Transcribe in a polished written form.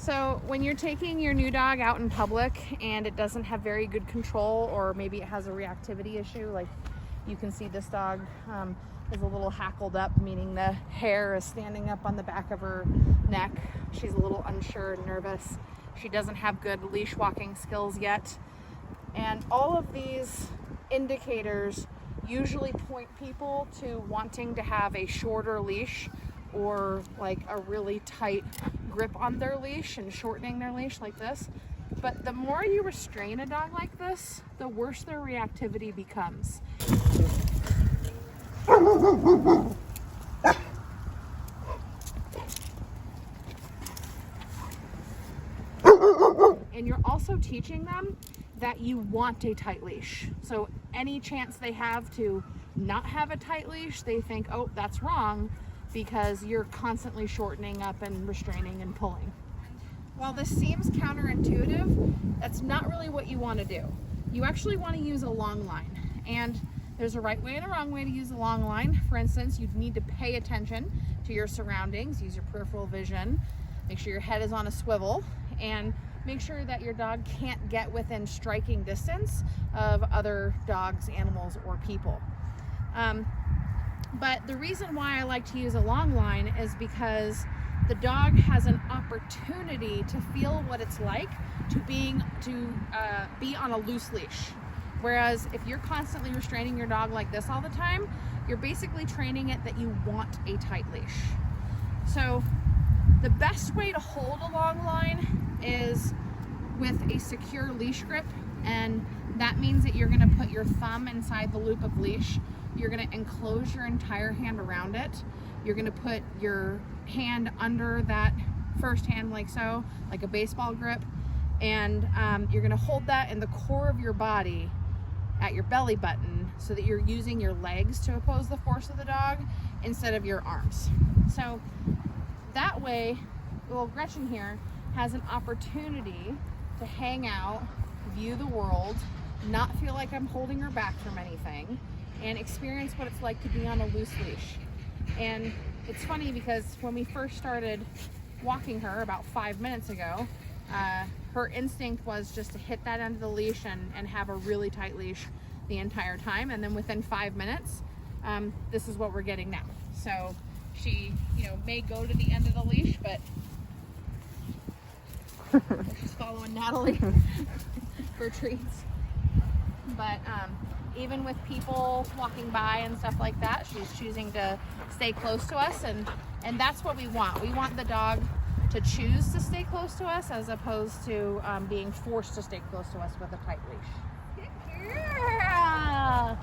So when you're taking your new dog out in public and it doesn't have very good control, or maybe it has a reactivity issue, like you can see this dog is a little hackled up, meaning the hair is standing up on the back of her neck. She's a little unsure and nervous. She doesn't have good leash walking skills yet. And all of these indicators usually point people to wanting to have a shorter leash, or like a really tight grip on their leash and shortening their leash like this. But the more you restrain a dog like this, the worse their reactivity becomes. And you're also teaching them that you want a tight leash. So any chance they have to not have a tight leash, they think, oh, that's wrong, because you're constantly shortening up and restraining and pulling. While this seems counterintuitive, that's not really what you want to do. You actually want to use a long line. And there's a right way and a wrong way to use a long line. For instance, you need to pay attention to your surroundings, use your peripheral vision, make sure your head is on a swivel, and make sure that your dog can't get within striking distance of other dogs, animals, or people. But the reason why I like to use a long line is because the dog has an opportunity to feel what it's like to be on a loose leash. Whereas if you're constantly restraining your dog like this all the time, you're basically training it that you want a tight leash. So the best way to hold a long line is with a secure leash grip, and that means that you're going to put your thumb inside the loop of leash. You're going to enclose your entire hand around it. You're going to put your hand under that first hand like so, like a baseball grip, and you're going to hold that in the core of your body at your belly button, so that you're using your legs to oppose the force of the dog instead of your arms. So that way, little Gretchen here has an opportunity to hang out, view the world, not feel like I'm holding her back from anything, and experience what it's like to be on a loose leash. And it's funny because when we first started walking her about 5 minutes ago, her instinct was just to hit that end of the leash and have a really tight leash the entire time. And then within 5 minutes, this is what we're getting now. So she, may go to the end of the leash, but she's following Natalie for treats. But even with people walking by and stuff like that, she's choosing to stay close to us, and that's what we want. We want the dog to choose to stay close to us, as opposed to being forced to stay close to us with a tight leash. Good girl!